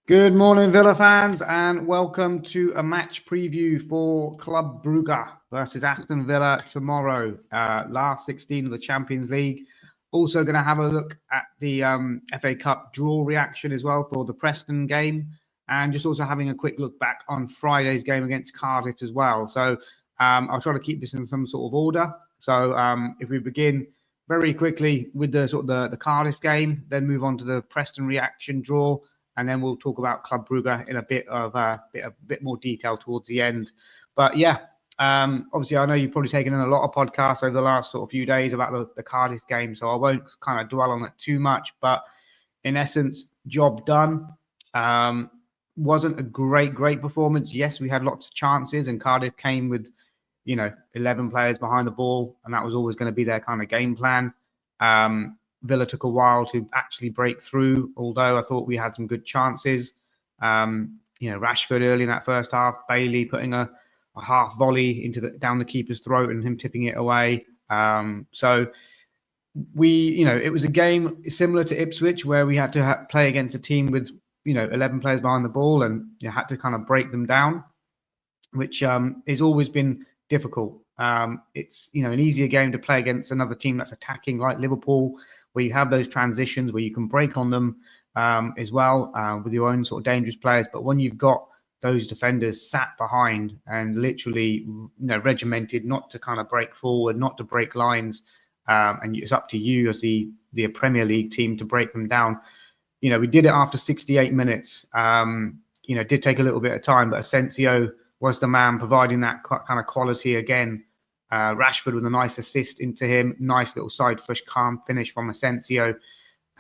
Good morning, Villa fans, and welcome to a match preview for Club Brugge versus Aston Villa tomorrow. Last 16 of the Champions League. Also going to have a look at the FA Cup draw reaction as well for the Preston game, and just also having a quick look back on Friday's game against Cardiff as well. So I'll try to keep this in some sort of order. So if we begin very quickly with the Cardiff game, then move on to the Preston reaction draw. And then we'll talk about Club Brugge in a bit more detail towards the end. But yeah, obviously I know you've probably taken in a lot of podcasts over the last sort of few days about the Cardiff game, so I won't kind of dwell on it too much. But in essence, job done. Wasn't a great performance. Yes, we had lots of chances, and Cardiff came with 11 players behind the ball, and that was always going to be their kind of game plan. Villa took a while to actually break through, although I thought we had some good chances. Rashford early in that first half, Bailey putting a half volley down the keeper's throat and him tipping it away. So it was a game similar to Ipswich where we had to play against a team with 11 players behind the ball, and you had to kind of break them down, which has always been difficult. It's an easier game to play against another team that's attacking like Liverpool, where you have those transitions where you can break on them as well with your own sort of dangerous players. But when you've got those defenders sat behind and literally regimented not to kind of break forward, not to break lines, and it's up to you as the Premier League team to break them down. We did it after 68 minutes. It did take a little bit of time, but Asensio was the man providing that kind of quality again. Rashford with a nice assist into him, nice little side push, calm finish from Asensio.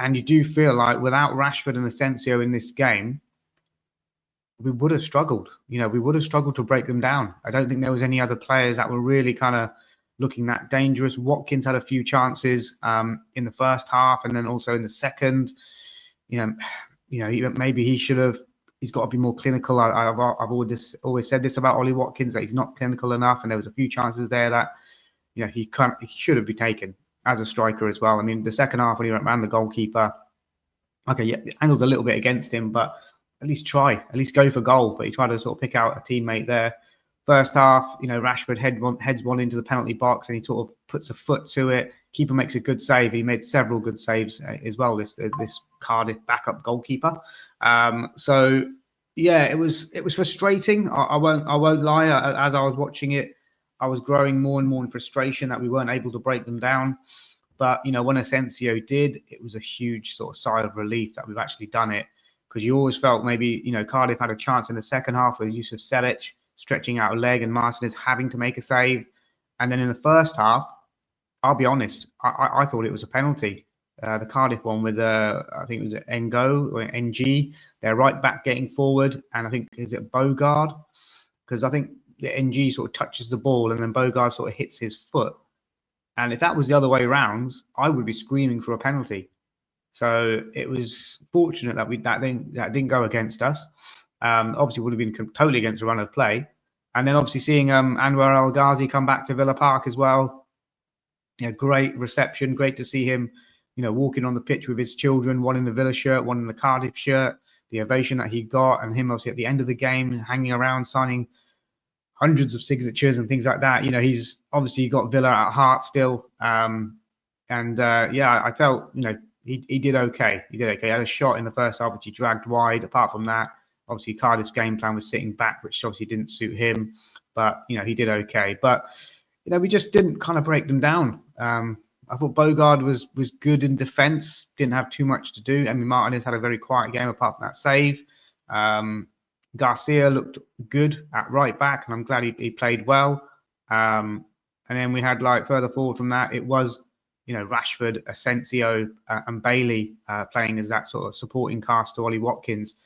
And you do feel like without Rashford and Asensio in this game, we would have struggled. We would have struggled to break them down. I don't think there was any other players that were really kind of looking that dangerous. Watkins had a few chances in the first half, and then also in the second. Maybe he should have. He's got to be more clinical. I've always said this about Ollie Watkins, that he's not clinical enough, and there was a few chances there that he should have been taken as a striker as well. I mean, the second half when he went around the goalkeeper, angled a little bit against him, but at least go for goal. But he tried to sort of pick out a teammate there. First half, Rashford heads one into the penalty box, and he sort of puts a foot to it. Keeper makes a good save. He made several good saves as well. This Cardiff backup goalkeeper. So yeah, it was frustrating. I won't lie. As I was watching it, I was growing more and more in frustration that we weren't able to break them down. But when Asensio did, it was a huge sort of sigh of relief that we've actually done it, because you always felt maybe Cardiff had a chance in the second half with Yusuf Selic stretching out a leg and Martinez having to make a save. And then in the first half, I'll be honest, I thought it was a penalty. The Cardiff one with, I think it was Ngo or NG, their right back getting forward. And I think, is it Bogarde? Because I think the NG sort of touches the ball and then Bogarde sort of hits his foot. And if that was the other way around, I would be screaming for a penalty. So it was fortunate that didn't go against us. Obviously, would have been totally against the run of play. And then obviously seeing Anwar El Ghazi come back to Villa Park as well. Great reception. Great to see him, walking on the pitch with his children, one in the Villa shirt, one in the Cardiff shirt. The ovation that he got, and him obviously at the end of the game hanging around signing hundreds of signatures and things like that. He's obviously got Villa at heart still. I felt he did okay. He had a shot in the first half which he dragged wide. Apart from that, obviously Cardiff's game plan was sitting back, which obviously didn't suit him. But he did okay. But we just didn't kind of break them down. I thought Bogarde was good in defence, didn't have too much to do. I mean, Martinez had a very quiet game apart from that save. Garcia looked good at right back, and I'm glad he played well. And then we had further forward from that, it was Rashford, Asensio, and Bailey playing as that sort of supporting cast to Ollie Watkins.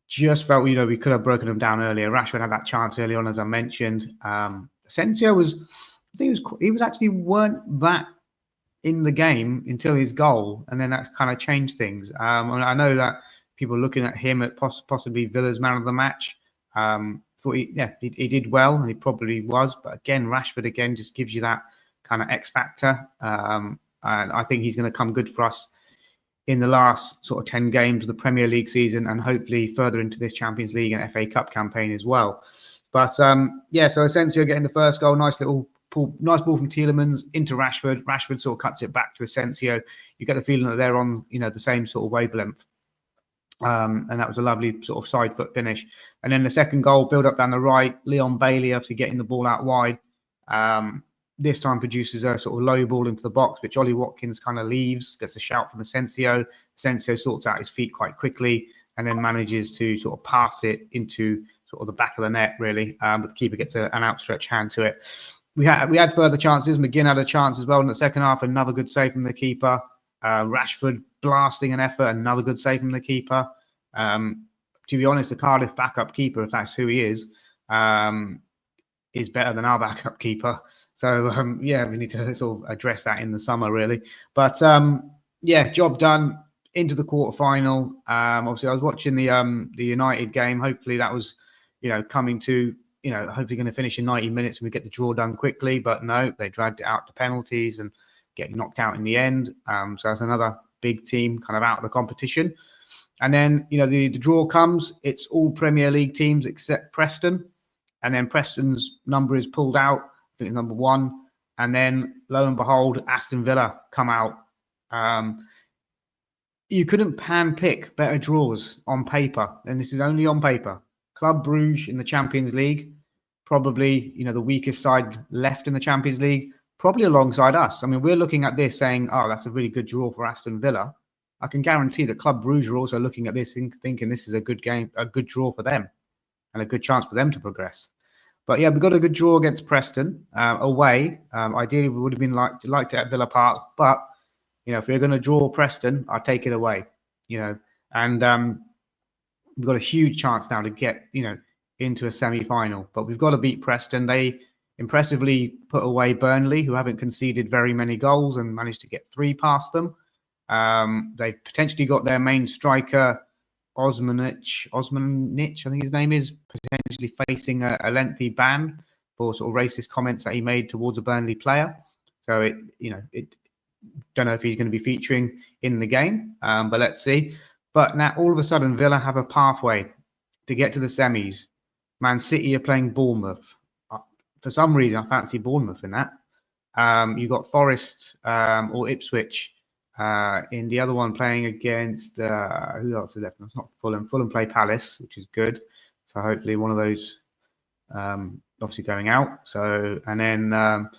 Just felt we could have broken them down earlier. Rashford had that chance early on, as I mentioned. Asensio was actually weren't that in the game until his goal, and then that's kind of changed things. I know that people are looking at him at possibly Villa's man of the match. Thought he did well, and he probably was. But again, Rashford again just gives you that kind of X factor, and I think he's going to come good for us in the last sort of 10 games of the Premier League season, and hopefully further into this Champions League and FA Cup campaign as well. But yeah, so Asensio getting the first goal, nice ball from Tielemans into Rashford. Rashford sort of cuts it back to Asensio. You get the feeling that they're on, the same sort of wavelength. And that was a lovely sort of side foot finish. And then the second goal, build up down the right. Leon Bailey obviously getting the ball out wide. This time produces a sort of low ball into the box, which Ollie Watkins kind of leaves, gets a shout from Asensio. Asensio sorts out his feet quite quickly and then manages to sort of pass it into sort of the back of the net, really. But the keeper gets an outstretched hand to it. We had further chances. McGinn had a chance as well in the second half. Another good save from the keeper. Rashford blasting an effort. Another good save from the keeper. To be honest, the Cardiff backup keeper, if that's who he is better than our backup keeper. So, yeah, we need to sort of address that in the summer, really. But, yeah, job done into the quarterfinal. Obviously, I was watching the United game. Hopefully that was, coming to, hopefully going to finish in 90 minutes and we get the draw done quickly. But no, they dragged it out to penalties and getting knocked out in the end. So that's another big team kind of out of the competition. And then, the draw comes. It's all Premier League teams except Preston. And then Preston's number is pulled out. I think it's number 1. And then, lo and behold, Aston Villa come out. You couldn't pick better draws on paper. And this is only on paper. Club Brugge in the Champions League. Probably, the weakest side left in the Champions League. Probably alongside us. I mean, we're looking at this saying, oh, that's a really good draw for Aston Villa. I can guarantee that Club Brugge are also looking at this thinking this is a good game, a good draw for them. And a good chance for them to progress. But yeah, we got a good draw against Preston away. Ideally, we would have been liked it at Villa Park. But, if we're going to draw Preston, I'll take it away, And we've got a huge chance now to get, into a semi-final. But we've got to beat Preston. They impressively put away Burnley, who haven't conceded very many goals and managed to get 3 past them. They potentially got their main striker, Osmanich, I think his name is, potentially facing a lengthy ban for sort of racist comments that he made towards a Burnley player. So it don't know if he's going to be featuring in the game, but let's see. But now all of a sudden, Villa have a pathway to get to the semis. Man City are playing Bournemouth. For some reason, I fancy Bournemouth in that. You got Forest or Ipswich. In the other one playing against who else is left? It's not Fulham. Fulham play Palace, which is good. So hopefully one of those obviously going out. So and then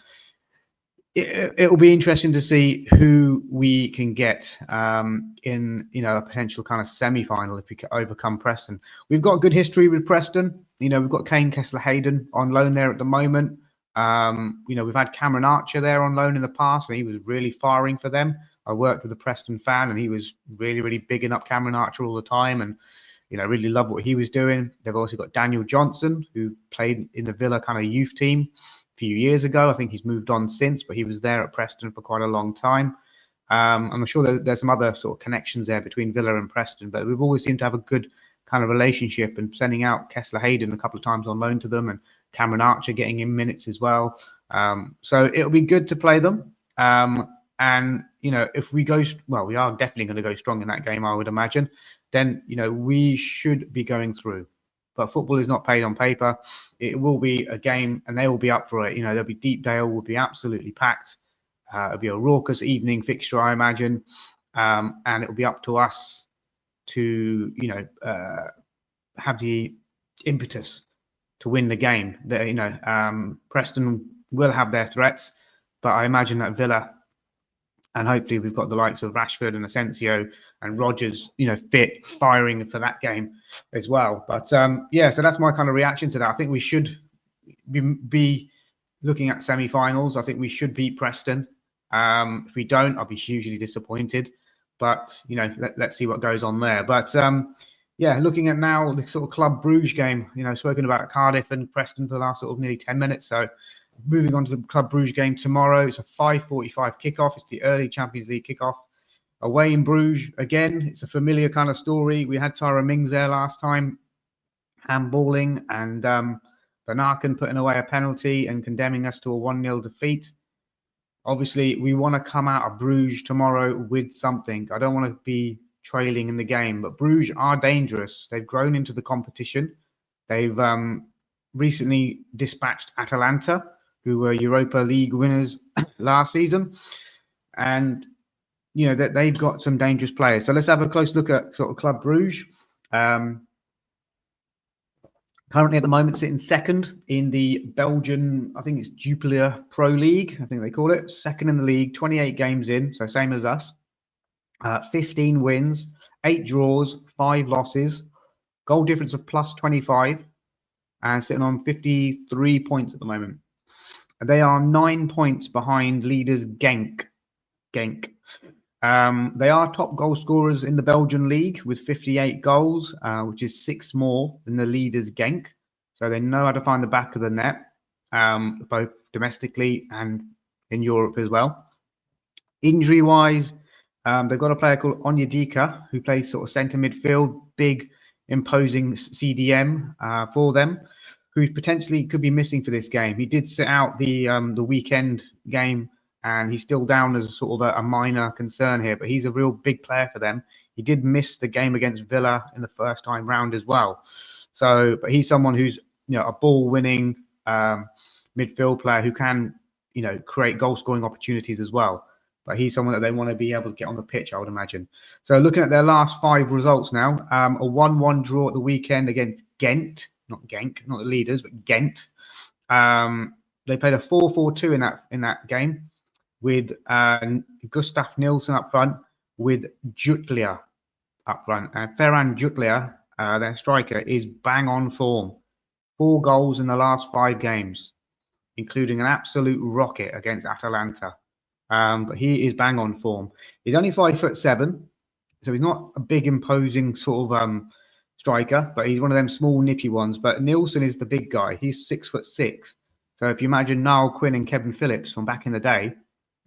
it will be interesting to see who we can get in a potential kind of semi-final if we can overcome Preston. We've got good history with Preston. We've got Kane Kessler-Hayden on loan there at the moment. We've had Cameron Archer there on loan in the past, and he was really firing for them. I worked with a Preston fan, and he was really, really bigging up Cameron Archer all the time, and really loved what he was doing. They've also got Daniel Johnson, who played in the Villa kind of youth team a few years ago. I think he's moved on since, but he was there at Preston for quite a long time. I'm sure there's some other sort of connections there between Villa and Preston, but we've always seemed to have a good kind of relationship, and sending out Kessler-Hayden a couple of times on loan to them, and Cameron Archer getting in minutes as well. So it'll be good to play them. And, if we go, well, we are definitely going to go strong in that game, I would imagine, then, we should be going through. But football is not paid on paper. It will be a game and they will be up for it. There'll be Deepdale will be absolutely packed. It'll be a raucous evening fixture, I imagine. And it'll be up to us to, have the impetus to win the game. Preston will have their threats, but I imagine that Villa, and hopefully we've got the likes of Rashford and Asensio and Rodgers, fit, firing for that game as well. But so that's my kind of reaction to that. I think we should be looking at semi-finals. I think we should beat Preston. If we don't, I'll be hugely disappointed. But, let's see what goes on there. But, looking at now the sort of Club Brugge game, spoken about Cardiff and Preston for the last sort of nearly 10 minutes. So moving on to the Club Brugge game tomorrow. It's a 5:45 kickoff. It's the early Champions League kickoff. Away in Bruges, again, it's a familiar kind of story. We had Mings there last time, handballing, and Van Aken putting away a penalty and condemning us to a 1-0 defeat. obviously we want to come out of Bruges tomorrow with something. I don't want to be trailing in the game, but Bruges are dangerous. They've grown into the competition. They've recently dispatched Atalanta, who were Europa League winners last season. And, you know, that they've got some dangerous players. So let's have a close look at sort of Club Bruges. Currently at the moment sitting second in the Belgian, I think it's Jupiler Pro League, I think they call it. Second in the league, 28 games in, so same as us. 15 wins, 8 draws, 5 losses, goal difference of plus 25, and sitting on 53 points at the moment. They are 9 points behind leaders Genk. They are top goal scorers in the Belgian league with 58 goals, which is 6 more than the leaders Genk. So they know how to find the back of the net, both domestically and in Europe as well. Injury-wise, they've got a player called Onyedika who plays sort of centre midfield, big, imposing CDM for them, who potentially could be missing for this game. He did sit out the weekend game, and he's still down as sort of a minor concern here, but he's a real big player for them. He did miss the game against Villa in the first time round as well. So, but he's someone who's, you know, a ball-winning midfield player who can, you know, create goal-scoring opportunities as well. But he's someone that they want to be able to get on the pitch, I would imagine. So looking at their last 5 results now, a 1-1 draw at the weekend against Ghent, not Genk, not the leaders, but Ghent. They played a 4-4-2 in that game, with Gustav Nilsson up front, with Jutlia up front. And Ferran Jutlia, their striker, is bang on form. 4 goals in the last 5 games, including an absolute rocket against Atalanta. But he is bang on form. He's only 5'7", so he's not a big, imposing sort of striker, but he's one of them small, nippy ones. But Nilsson is the big guy. He's 6'6". So if you imagine Niall Quinn and Kevin Phillips from back in the day,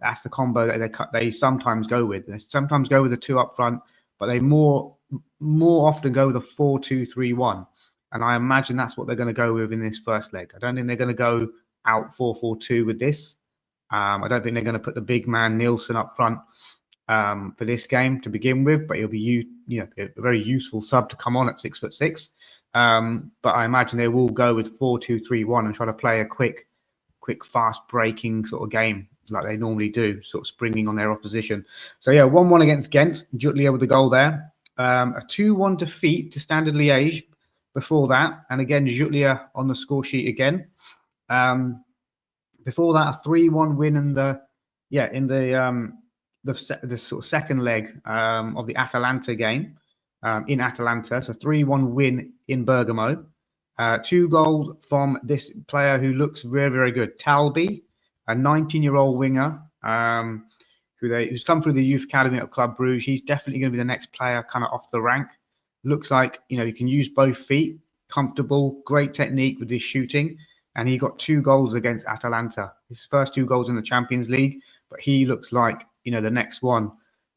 that's the combo that they sometimes go with. They sometimes go with the 2 up front, but they more often go with a 4-2-3-1. And I imagine that's what they're going to go with in this first leg. I don't think they're going to go out 4-4-2 with this. I don't think they're going to put the big man Nilsson up front for this game to begin with, but he'll be a very useful sub to come on at 6'6". But I imagine they will go with 4-2-3-1 and try to play a quick, fast breaking sort of game like they normally do, sort of springing on their opposition. So yeah, 1-1 against Ghent, Jutlia with the goal there. A 2-1 defeat to Standard Liège before that, and again Jutlia on the score sheet again. Before that, a 3-1 win in the sort of second leg of the Atalanta game in Atalanta. So 3-1 win in Bergamo. 2 goals from this player who looks very, very good, Talbi, a 19-year-old winger who's come through the youth academy at Club Brugge. He's definitely going to be the next player kind of off the rank. Looks like, you know, he can use both feet, comfortable, great technique with his shooting. And he got 2 goals against Atalanta. His first 2 goals in the Champions League, but he looks like, you know, the next one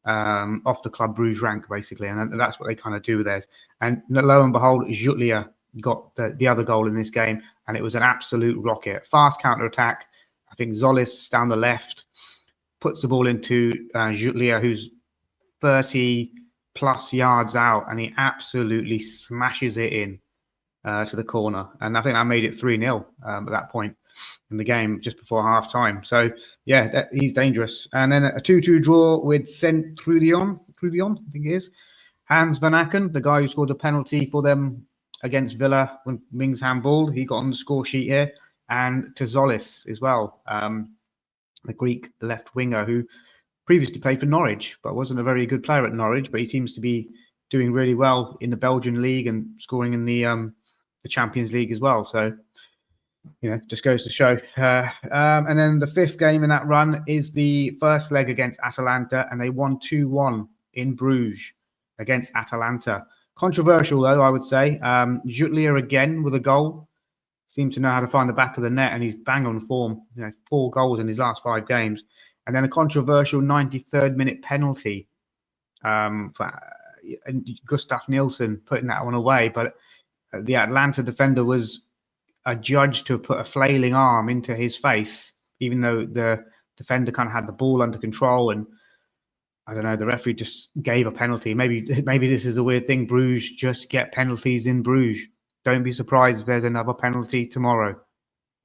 off the Club Brugge rank, basically. And that's what they kind of do with theirs. And lo and behold, Jutlia got the other goal in this game, and it was an absolute rocket. Fast counter-attack. I think Zolis down the left puts the ball into Jutlia, who's 30-plus yards out, and he absolutely smashes it in to the corner. And I think I made it 3-0 at that point in the game, just before half-time. So, yeah, he's dangerous. And then a 2-2 draw with Centurion, I think it is. Hans Van Aken, the guy who scored the penalty for them against Villa when Mings handballed, he got on the score sheet here. And Zolis as well, the Greek left winger who previously played for Norwich, but wasn't a very good player at Norwich. But he seems to be doing really well in the Belgian league and scoring in the Champions League as well. So, you know, just goes to show. And then the 5th game in that run is the first leg against Atalanta, and they won 2-1 in Bruges against Atalanta. Controversial, though, I would say. Jutlia again with a goal. Seems to know how to find the back of the net, and he's bang on form. You know, 4 goals in his last 5 games. And then a controversial 93rd minute penalty for Gustav Nilsson putting that one away. But the Atlanta defender was adjudged to put a flailing arm into his face, even though the defender kind of had the ball under control, and I don't know, the referee just gave a penalty. Maybe this is a weird thing. Bruges just get penalties in Bruges. Don't be surprised if there's another penalty tomorrow.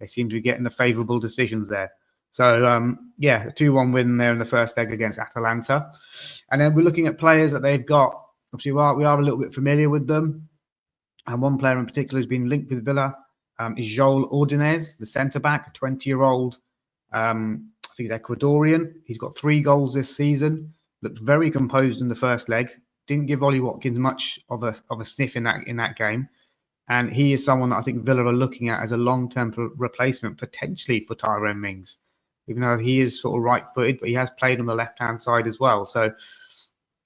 They seem to be getting the favourable decisions there. So, yeah, a 2-1 win there in the first leg against Atalanta. And then we're looking at players that they've got. Obviously, we are a little bit familiar with them. And one player in particular who's been linked with Villa is Joel Ordonez, the centre-back, a 20-year-old, I think he's Ecuadorian. He's got 3 goals this season. Looked very composed in the first leg. Didn't give Ollie Watkins much of a sniff in that game. And he is someone that I think Villa are looking at as a long-term replacement, potentially for Tyrone Mings, even though he is sort of right-footed, but he has played on the left-hand side as well. So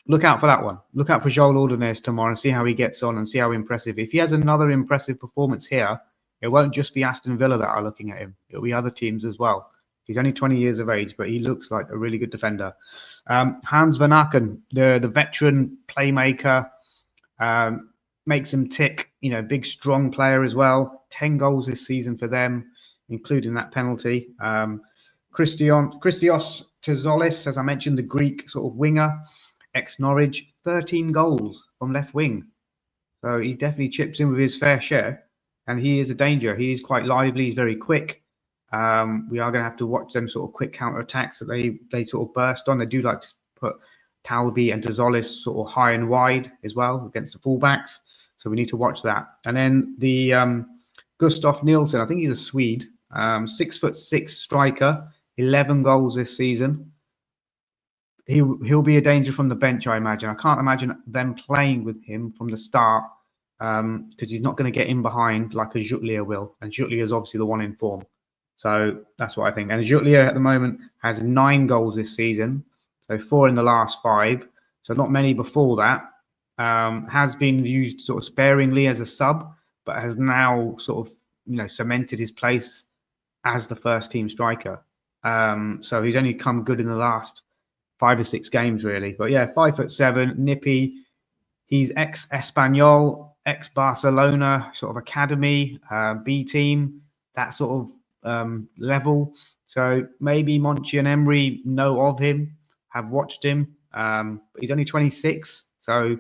look out for that one. Look out for Joel Ordonez tomorrow and see how he gets on and see how impressive. If he has another impressive performance here, it won't just be Aston Villa that are looking at him. It'll be other teams as well. He's only 20 years of age, but he looks like a really good defender. Hans van Aken, the veteran playmaker, makes him tick. You know, big, strong player as well. 10 goals this season for them, including that penalty. Christos Tzolis, as I mentioned, the Greek sort of winger, ex-Norwich, 13 goals from left wing. So he definitely chips in with his fair share, and he is a danger. He is quite lively. He's very quick. We are going to have to watch them sort of quick counter-attacks that they sort of burst on. They do like to put Talby and Tzolis sort of high and wide as well against the fullbacks. So we need to watch that. And then the Gustav Nielsen, I think he's a Swede, 6'6" striker, 11 goals this season. He'll be a danger from the bench, I imagine. I can't imagine them playing with him from the start because he's not going to get in behind like a Jutlia will. And Jutlia is obviously the one in form. So that's what I think. And Jutlia at the moment has 9 goals this season. So 4 in the last 5. So not many before that. Has been used sort of sparingly as a sub, but has now sort of, you know, cemented his place as the first team striker. So he's only come good in the last 5 or 6 games, really. But yeah, 5'7", nippy. He's ex-Espanyol, ex-Barcelona, sort of academy, B team, that sort of level. So maybe Monchi and Emery know of him, have watched him. He's only 26. So,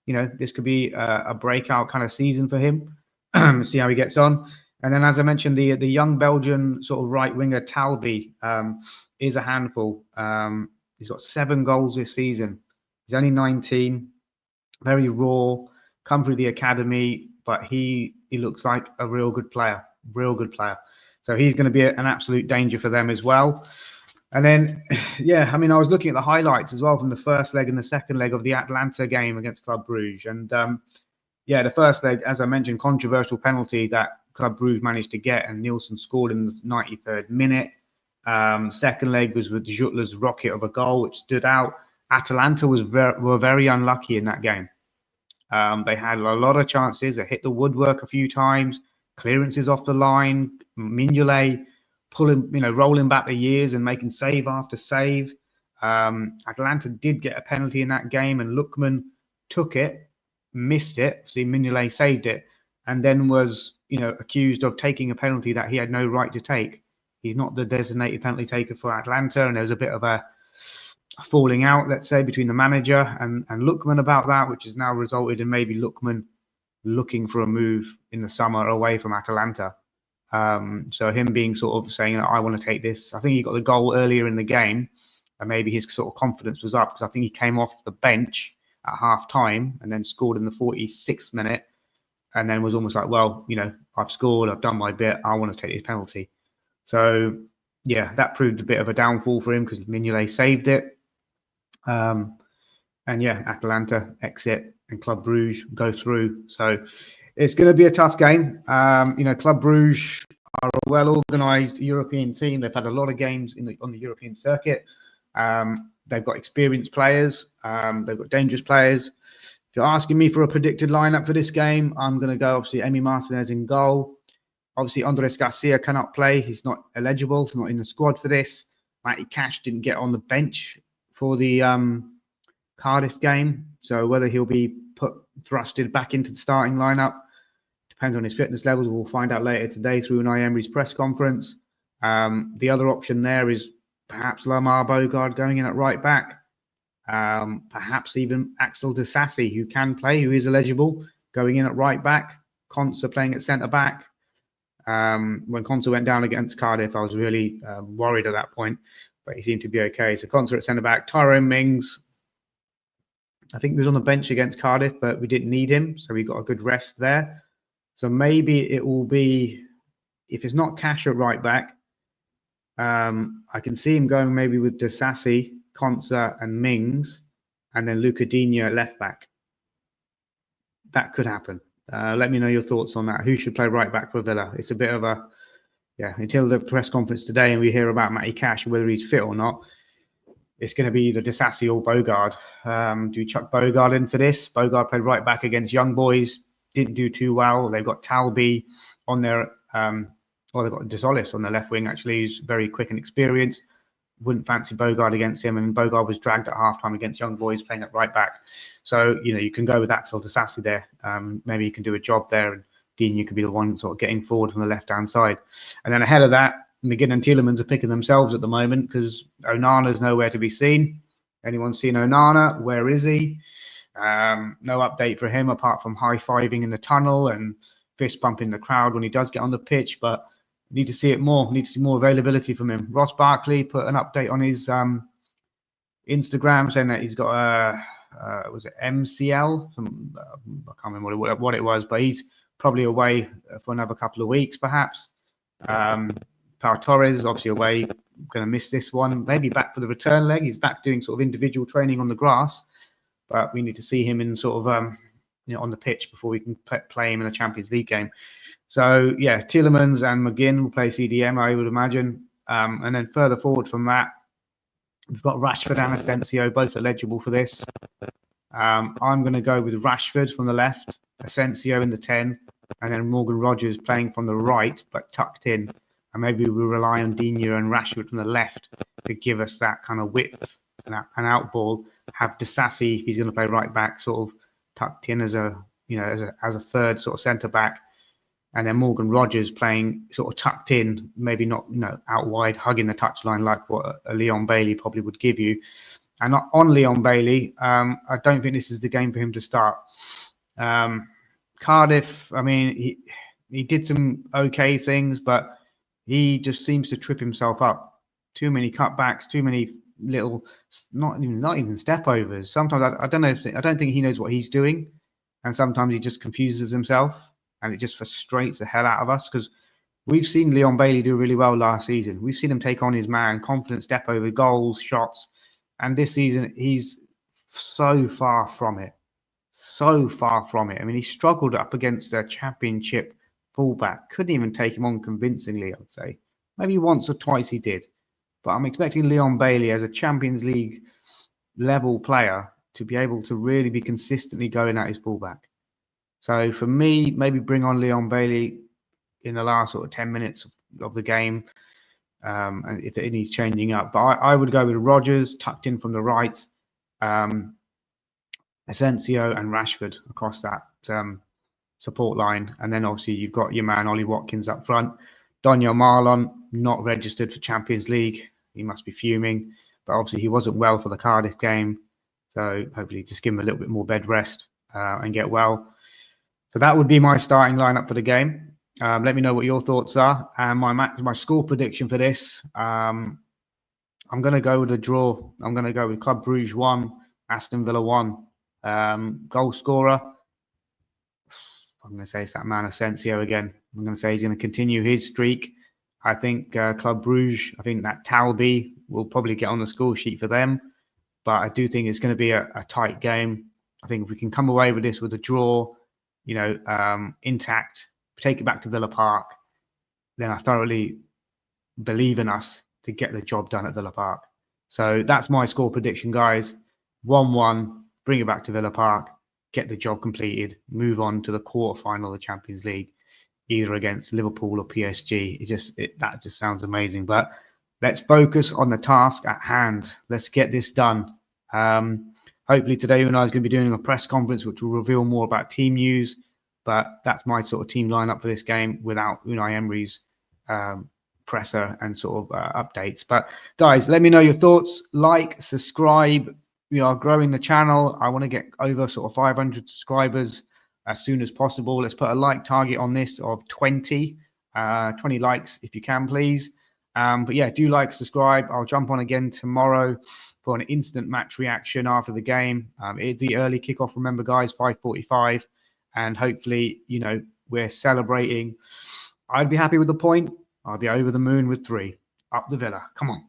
you know, this could be a breakout kind of season for him. See how he gets on. And then, as I mentioned, the young Belgian sort of right winger Talby is a handful. He's got 7 goals this season. He's only 19, very raw, come through the academy, but he looks like a real good player. So he's going to be an absolute danger for them as well. And then, yeah, I mean, I was looking at the highlights as well from the first leg and the second leg of the Atalanta game against Club Brugge. And yeah, the first leg, as I mentioned, controversial penalty that Club Brugge managed to get, and Nielsen scored in the 93rd minute. Second leg was with Jutler's rocket of a goal, which stood out. Atalanta were very unlucky in that game. They had a lot of chances. They hit the woodwork a few times, clearances off the line, Mignolet pulling, rolling back the years and making save after save. Atalanta did get a penalty in that game, and Lookman took it, missed it. See, Mignolet saved it, and then was, accused of taking a penalty that he had no right to take. He's not the designated penalty taker for Atalanta, and there was a bit of a falling out, let's say, between the manager and Lookman about that, which has now resulted in maybe Lookman looking for a move in the summer away from Atalanta. So him being sort of saying, I want to take this. I think he got the goal earlier in the game, and maybe his sort of confidence was up, because I think he came off the bench at half time and then scored in the 46th minute, and then was almost like, well, I've scored, I've done my bit, I want to take this penalty. So yeah, that proved a bit of a downfall for him because Mignolet saved it. And yeah, Atalanta exit and Club Brugge go through. So it's going to be a tough game. Club Brugge are a well-organised European team. They've had a lot of games on the European circuit. They've got experienced players. They've got dangerous players. If you're asking me for a predicted lineup for this game, I'm going to go, obviously, Emi Martinez in goal. Obviously, Andres Garcia cannot play. He's not eligible. He's not in the squad for this. Matty Cash didn't get on the bench for the Cardiff game. So whether he'll be thrusted back into the starting lineup depends on his fitness levels. We'll find out later today through Unai Emery's press conference. The other option there is perhaps Lamar Bogarde going in at right back. Perhaps even Axel Disasi, who can play, who is eligible, going in at right back. Conser playing at centre back. When Conser went down against Cardiff, I was really worried at that point, but he seemed to be okay. So Conser at centre back. Tyrone Mings, I think he was on the bench against Cardiff, but we didn't need him, so we got a good rest there. So maybe it will be, if it's not Cash at right back, I can see him going maybe with Disasi, Conser and Mings, and then Luca Digne at left back. That could happen. Let me know your thoughts on that. Who should play right back for Villa? It's a bit of a, until the press conference today and we hear about Matty Cash, whether he's fit or not, it's going to be either Disasi or Bogarde. Do we chuck Bogarde in for this? Bogarde played right back against Young Boys, didn't do too well. They've got Talby on their, they've got Desolis on the left wing, actually, who's very quick and experienced. Wouldn't fancy Bogarde against him, and Bogarde was dragged at halftime against Young Boys playing at right back. So, you can go with Axel Disasi there. Maybe you can do a job there, and Dean, you could be the one sort of getting forward from the left-hand side. And then ahead of that, McGinn and Tielemans are picking themselves at the moment because Onana's nowhere to be seen. Anyone seen Onana? Where is he? No update for him apart from high-fiving in the tunnel and fist pumping the crowd when he does get on the pitch, but need to see it more. Need to see more availability from him. Ross Barkley put an update on his Instagram saying that he's got a was it MCL? I can't remember what it was, but he's probably away for another couple of weeks, perhaps. Pau Torres obviously away, going to miss this one. Maybe back for the return leg. He's back doing sort of individual training on the grass, but we need to see him in sort of on the pitch before we can play him in a Champions League game. So, Tielemans and McGinn will play CDM, I would imagine. And then further forward from that, we've got Rashford and Asensio, both eligible for this. I'm going to go with Rashford from the left, Asensio in the 10, and then Morgan Rogers playing from the right, but tucked in. And maybe we'll rely on Digne and Rashford from the left to give us that kind of width and an out ball. Have Disasi, if he's going to play right back, sort of tucked in as a third sort of centre back. And then Morgan Rogers playing sort of tucked in, maybe not out wide, hugging the touchline like what a Leon Bailey probably would give you. And on Leon Bailey, I don't think this is the game for him to start. Cardiff, I mean, he did some okay things, but he just seems to trip himself up. Too many cutbacks, too many little, not even step overs. Sometimes I don't think he knows what he's doing, and sometimes he just confuses himself. And it just frustrates the hell out of us because we've seen Leon Bailey do really well last season. We've seen him take on his man, confident step over, goals, shots. And this season, he's so far from it. So far from it. I mean, he struggled up against a championship fullback. Couldn't even take him on convincingly, I would say. Maybe once or twice he did. But I'm expecting Leon Bailey as a Champions League level player to be able to really be consistently going at his fullback. So for me, maybe bring on Leon Bailey in the last sort of 10 minutes of the game, and if it needs changing up. But I would go with Rogers tucked in from the right, Asensio and Rashford across that support line. And then obviously you've got your man Ollie Watkins up front. Daniel Marlon, not registered for Champions League. He must be fuming. But obviously he wasn't well for the Cardiff game. So hopefully just give him a little bit more bed rest and get well. So that would be my starting lineup for the game. Let me know what your thoughts are. And my score prediction for this, I'm going to go with a draw. I'm going to go with Club Brugge 1, Aston Villa 1. Goal scorer, I'm going to say it's that man Asensio again. I'm going to say he's going to continue his streak. I think Club Brugge, I think that Talby will probably get on the score sheet for them. But I do think it's going to be a tight game. I think if we can come away with this with a draw, intact, take it back to Villa Park, then I thoroughly believe in us to get the job done at Villa Park. So that's my score prediction, guys. 1-1, bring it back to Villa Park, get the job completed, move on to the quarterfinal of the Champions League, either against Liverpool or PSG. That just sounds amazing. But let's focus on the task at hand. Let's get this done. Hopefully today Unai is going to be doing a press conference which will reveal more about team news. But that's my sort of team lineup for this game without Unai Emery's presser and sort of updates. But guys, let me know your thoughts. Like, subscribe. We are growing the channel. I want to get over sort of 500 subscribers as soon as possible. Let's put a like target on this of 20 likes if you can, please. But yeah, do like, subscribe. I'll jump on again tomorrow for an instant match reaction after the game. It's the early kickoff, remember guys, 5:45, and hopefully, you know, we're celebrating. I'd be happy with the point. I'll be over the moon with 3. Up the Villa. Come on.